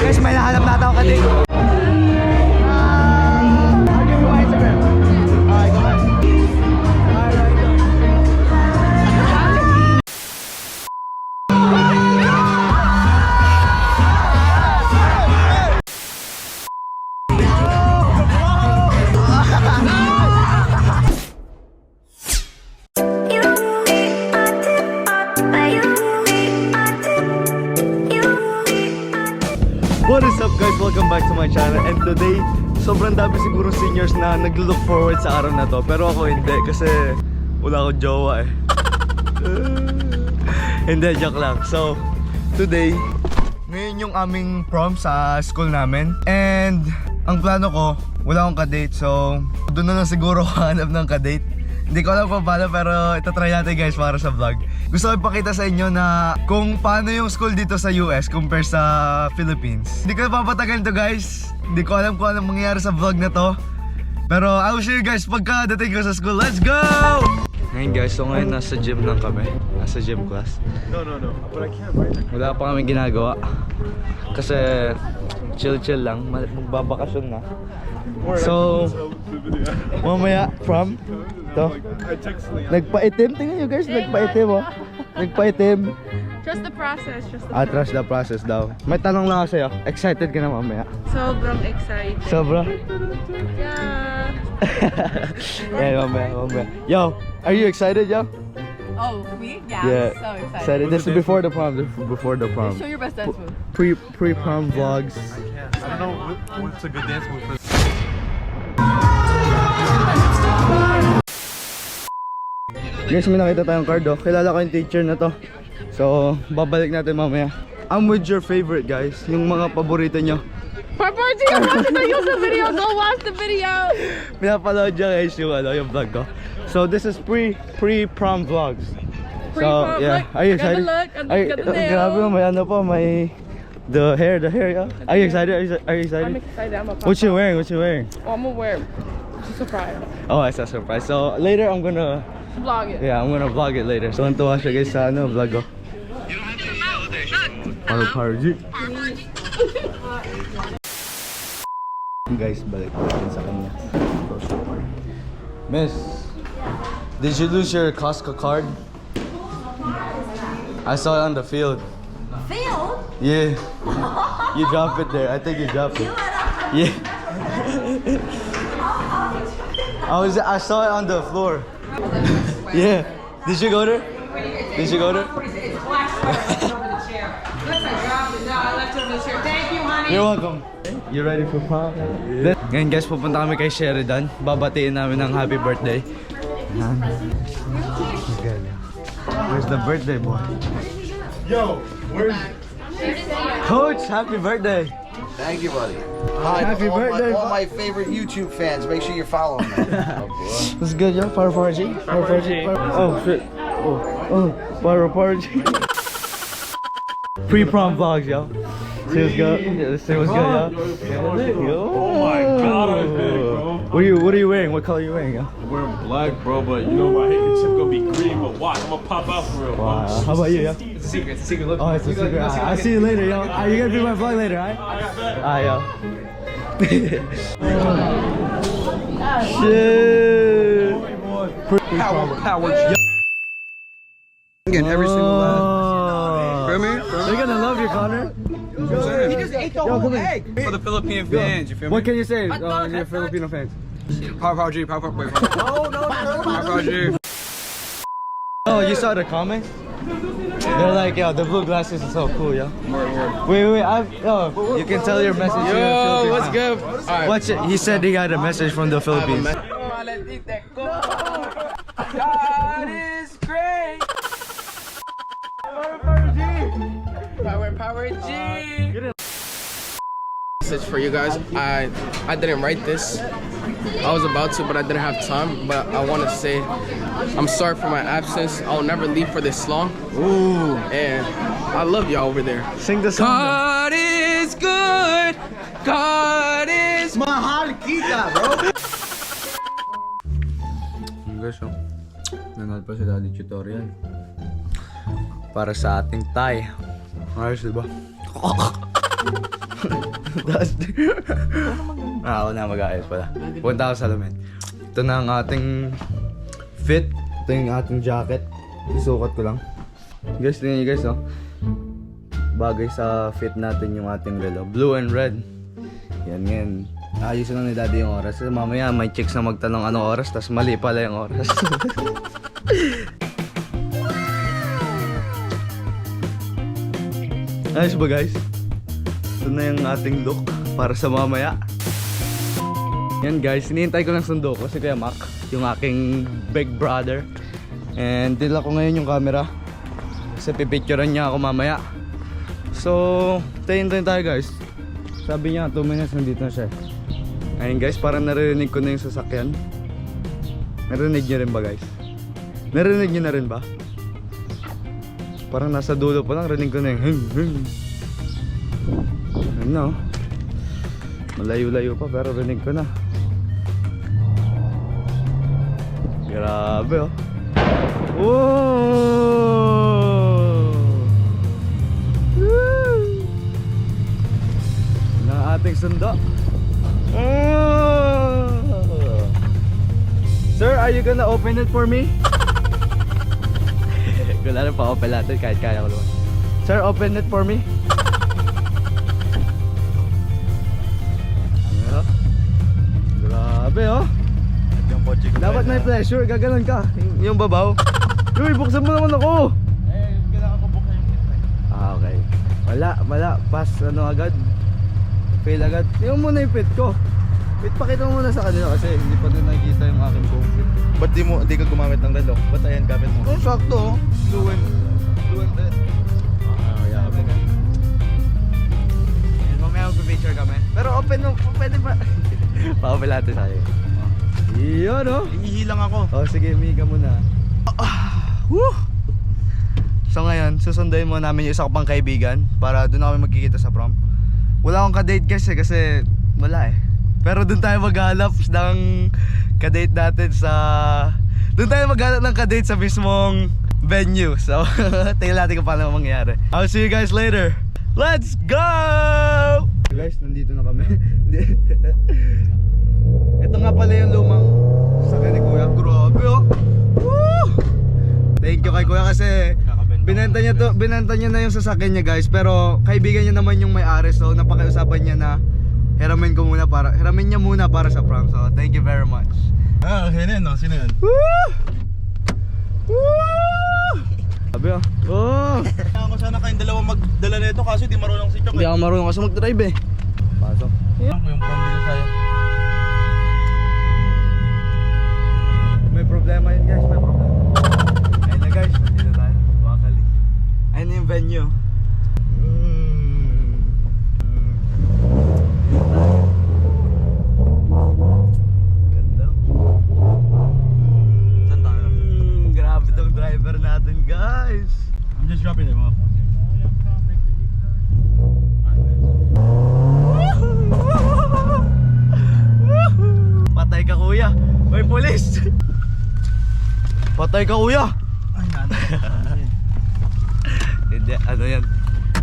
guys, may nahanap natin ako kadate. I'll give you my Instagram. Alright, go ahead. What is up guys? Welcome back to my channel. And today, sobrang dami siguro seniors na nag-look forward sa araw na to. Pero ako hindi kasi wala akong jowa eh. Hindi, joke lang. So, today, ngayon yung aming prom sa school namin. And ang plano ko, wala akong kadate. So, doon na lang siguro hanap ng kadate. Hindi ko alam kung paano pero itatry natin guys para sa vlog. Gusto ko ipakita sa inyo na kung paano yung school dito sa US compare sa Philippines. Hindi ko na papatagal to guys. Hindi ko alam kung anong mangyayari sa vlog na to. Pero I will share guys pagka dating ko sa school. Let's go! Ngayon guys, so ngayon nasa gym lang kami. Nasa gym class. No. But I can't right now. Wala pa kami ginagawa. Kasi chill lang. Magbabakasyon na. So, mamaya prom. To. Nagpaitim. Tingnan nyo guys, nagpaitim oh. Nagpaitim. Trust the process. Trust the process daw. May tanong lang ako sa'yo. Excited ka na mamaya? Sobrang excited. Sobra? Yeah. Yeah, mamaya. Yo, are you excited, yo? Oh, me? Yeah, I'm so excited. This is before the prom. Show your best dance move. Pre-prom vlogs. I don't know what's a good dance move for. Guys, may nakita tayong card oh. Kilala ko yung teacher na to. So, babalik natin mamaya. I'm with your favorite guys. Yung mga paborito nyo. Parparji, I'm watching the YouTube video. Go watch the video. Pinapaload nyo guys yung vlog ko. So, this is pre-prom vlogs. So, Pre-prom, yeah. look, Are you I got the excited? look, I got the nail. Grabe, may ano pa, may the hair, yeah. Are you excited? Are you excited? I'm excited. I'm a pop. What you wearing? Oh, I'm gonna wear it. It's a surprise. Oh, it's a surprise. So, later I'm gonna Vlog it. I'm gonna vlog it later. So, tuwa siya guys sa vlog ko. Parparji. Guys, balik natin sa kanya. Miss, did you lose your Costco card? I saw it on the field. Field? Yeah. You dropped it there. I think you dropped it. Yeah. I saw it on the floor. Yeah. Did you go there? You're welcome. You ready for prom? Yeah. Ngayon guys, pupunta kami kay Sheridan. Babatiin namin ng happy birthday. Where's the birthday boy? Yo, where's Coach, happy birthday. Thank you, buddy. Hi, Happy birthday, all my favorite YouTube fans. Make sure you're following me. What's good, yo? Parparji? Oh, shit. Oh, Parparji. Pre-prom vlogs, yo. See what's good? Yeah, let's see what's good, yo. Oh my god, I'm big, bro. What are you wearing? What color are you wearing, yo? I'm wearing black, bro, but you know my handkerchief gonna be green, but watch, I'm gonna pop out for real, bro. Wow. How about you, yo? It's a secret, look. Oh, it's a secret. I'll see you later, yo. Are you gonna be my vlog later, alright? Alright, yo. Shit. Power. Again, every single last. Feel me? They're gonna love you, Connor. He just ate the whole egg. For the Philippine fans, you feel me? What can you say? Your Filipino fans. Power G. Power G. Oh, you saw the comments? They're like, yo, the blue glasses is so cool, yo. Wait, you can tell your message. Yo, what's good? Watch it. He said he got a message from the Philippines. God is great. Power G. Message for you guys. I didn't write this. I was about to, but I didn't have time. But I want to say I'm sorry for my absence. I'll never leave for this long. Ooh, and I love y'all over there. Sing the song. God is good. God is Mahal kita, bro. Guys, nanood pa si Daddy tutorial para sa ating Thai. Ayos, diba? Tapos, ako na mag-aayos pala. Punta ako sa lamin. Ito na ang ating fit. Ito yung ating jacket. Isukat ko lang. Guys, tingnan nyo guys, oh. Bagay sa fit natin yung ating relo. Blue and red. Yan, yan. Ayusin lang ni daddy yung oras. Kasi mamaya may chicks na magtanong anong oras, tapos mali pala yung oras. Ayos ba guys? Ito na yung ating look para sa mamaya. Yan guys, hinihintay ko ng sundo ko si Kuya Mac, yung aking big brother. And dila ko ngayon yung camera kasi pipicturean niya ako mamaya. So, tayin tayo guys. Sabi niya 2 minutes nandito na siya. Ayun guys, parang naririnig ko na yung sasakyan. Narinig niyo rin ba guys? Narinig niyo na rin ba? Parang nasa dulo pa lang, rinig ko na yung ano? Malayo-layo pa pero rinig ko na. Grabe oh. Whoa! Woo! Na ating sundo. Oh! Sir, are you gonna open it for me? Wala na pa-open natin kahit kaya ko naman. Sir, open it for me. Ano? Grabe oh. Dapat may pressure, gaganon ka. Yung babaw. Uy, buksan mo naman ako. Kailangan ko buksan yung Okay. Wala. Pass ano agad. Fail agad. Yung muna yung fit ko. Wait, pakita mo muna sa kanila kasi hindi pa din nakikita yung aking buong fit. Ba't di ka gumamit ng relo? Ba't ayan gamit mo? Oh, sakto oh. Blue and red. Yeah, okay. Mamaya mag-picture kami. Pero open mo, pwede pa. Pa-open natin sa'yo. Iyon oh. Iihi lang ako. Oh, sige, miga muna. Woo! So ngayon, susunduin mo namin yung isa ko pang kaibigan para doon na kami magkikita sa prom. Wala akong kadate kasi wala eh. Pero doon tayo maghanap ng kadate natin sa... Doon tayo maghanap ng kadate sa mismong venue. So, tingnan natin kung paano mangyayari. I'll see you guys later. Let's go! Guys, nandito na kami. Ito nga pala yung lumang sasakyan ni Kuya. Grabe oh! Woo! Thank you kay Kuya kasi binenta niya na yung sasakyan niya guys. Pero kaibigan niya naman yung may-ari. So, napakiusapan niya na hiramin niya muna para sa prom. So, thank you very much. Okay na yun, no? Sino yun? Woo! Woo! Sabi oh. Oh! Kailangan ko sana kayong dalawa magdala nito kasi di marunong si Chok. Hindi ako marunong kasi mag-drive eh. Pasok. Yung prom dito sa'yo. May problema yun guys, may problema. Ayun na guys, nandito tayo. Wakali. Ayun na yung venue. Ganda. Saan tayo? Grabe tong driver natin guys. I'm just dropping them off. Patay ka kuya. May pulis. Patay ka kuya. Ay, nanay. Hindi, ano yan?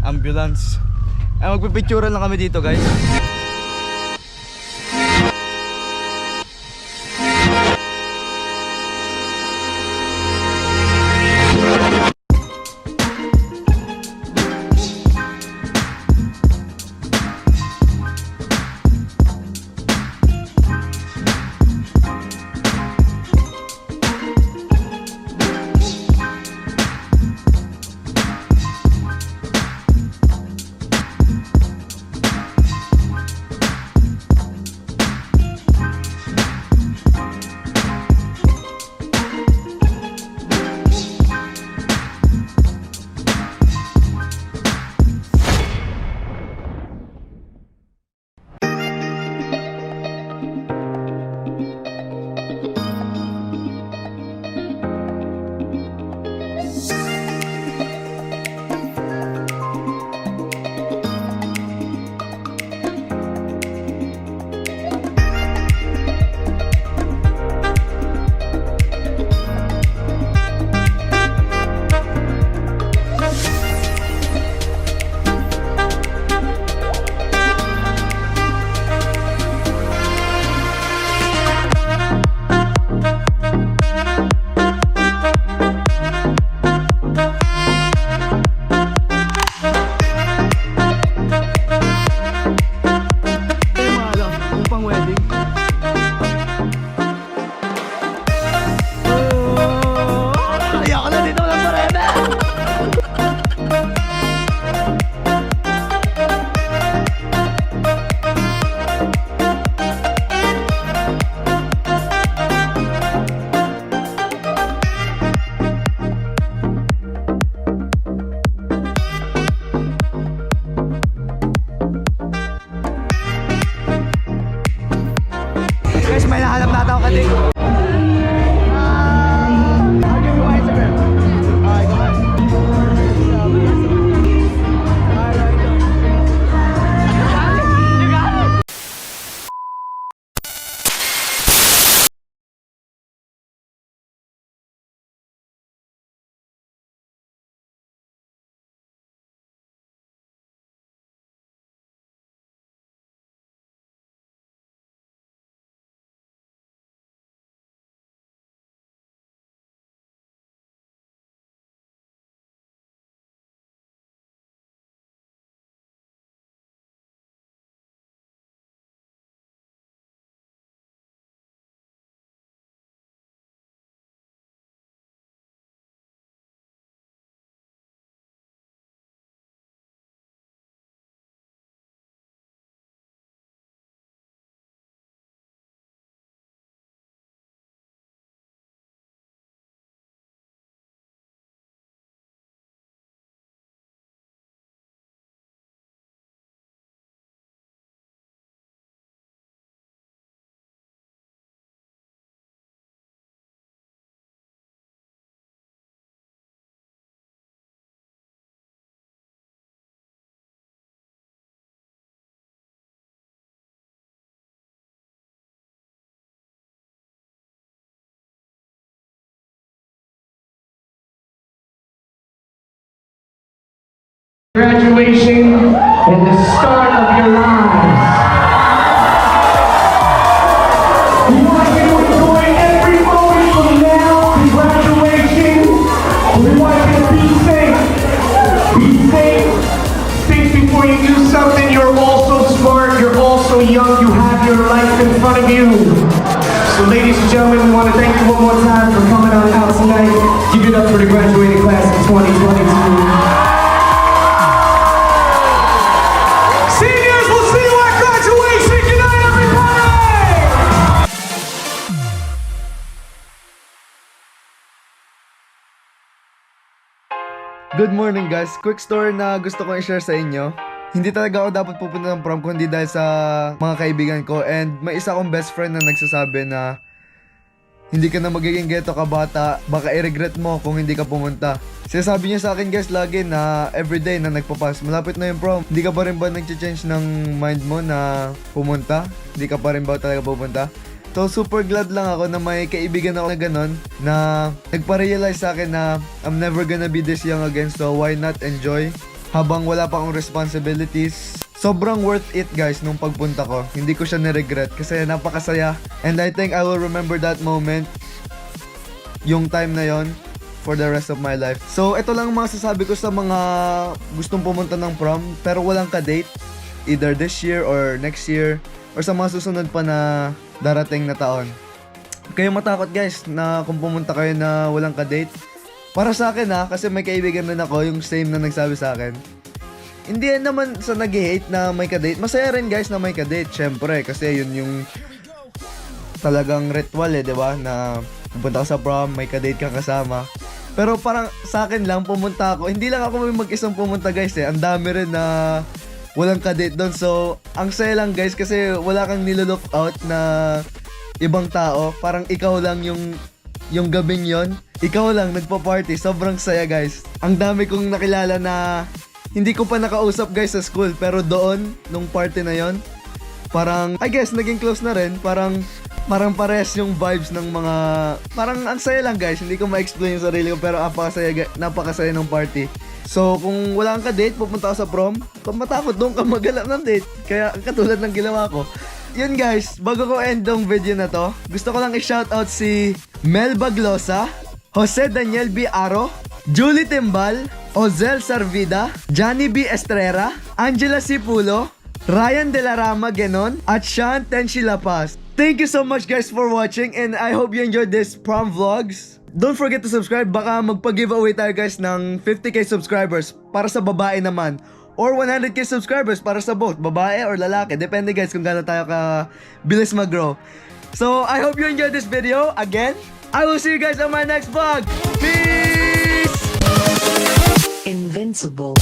Ambulance. Ay, magpipicturean lang kami dito guys. Graduation and the start of your lives. We want you to enjoy every moment from now to graduation. We want you to be safe. Be safe. Think before you do something. You're also smart. You're also young. You have your life in front of you. So ladies and gentlemen, we want to thank you one more time for coming on out tonight. Give it up for the graduating class of 2022. Seniors, we'll see you at graduation. Good night, everybody! Good morning guys. Quick story na gusto kong i-share sa inyo. Hindi talaga ako dapat pupunta ng prom kundi dahil sa mga kaibigan ko. And may isa akong best friend na nagsasabi na hindi ka na magiging ghetto ka bata, baka i-regret mo kung hindi ka pumunta. Sinasabi niya sa akin guys lagi na everyday na nagpapas, malapit na yung prom, hindi ka pa rin ba nag-change ng mind mo na pumunta? Hindi ka pa rin ba talaga pupunta? So super glad lang ako na may kaibigan ako na ganon na nagpa-realize sa akin na I'm never gonna be this young again, so why not enjoy habang wala pa akong responsibilities. Sobrang worth it guys nung pagpunta ko. Hindi ko siya niregret kasi napakasaya. And I think I will remember that moment, yung time na yon, for the rest of my life. So ito lang ang mga sasabi ko sa mga gustong pumunta ng prom pero walang ka-date, either this year or next year or sa mga susunod pa na darating na taon. Kayo matakot guys na kung pumunta kayo na walang ka-date. Para sa akin kasi may kaibigan din ako yung same na nagsabi sa akin. Hindi naman sa nag-hate na may ka-date. Masaya rin guys na may ka-date, syempre. Kasi yun yung talagang ritual di ba? Na pupunta ka sa prom, may ka-date kang kasama. Pero parang sa akin lang, pumunta ako. Hindi lang ako may mag-isang pumunta guys Ang dami rin na walang ka-date doon. So, ang saya lang guys kasi wala kang nilolook out na ibang tao. Parang ikaw lang yung gabing yon. Ikaw lang nagpa-party. Sobrang saya guys. Ang dami kong nakilala na hindi ko pa nakausap guys sa school, pero doon nung party na yon, parang I guess naging close na rin. Parang parehas yung vibes ng mga, parang ang saya lang guys. Hindi ko ma-explain yung sarili ko pero napakasaya ng party. So kung wala kang ka-date, pupunta ka sa prom, kung matakot doon ka maghanap ng date. Kaya katulad ng ginawa ko. Yun guys, bago ko end tong video na to, gusto ko lang i-shoutout si Mel Baglosa, Jose Daniel B. Aro, Julie Timbal, Ozel Sarvida, Johnny B. Estrera, Angela Sipulo, Ryan De La Rama Genon, at Sean Tenshi La Paz. Thank you so much guys for watching and I hope you enjoyed this prom vlogs. Don't forget to subscribe, baka magpa-giveaway tayo guys ng 50k subscribers para sa babae naman. Or 100k subscribers para sa both, babae or lalaki. Depende guys kung gaano tayo ka-bilis mag-grow. So, I hope you enjoyed this video. Again, I will see you guys on my next vlog. Peace! Invincible.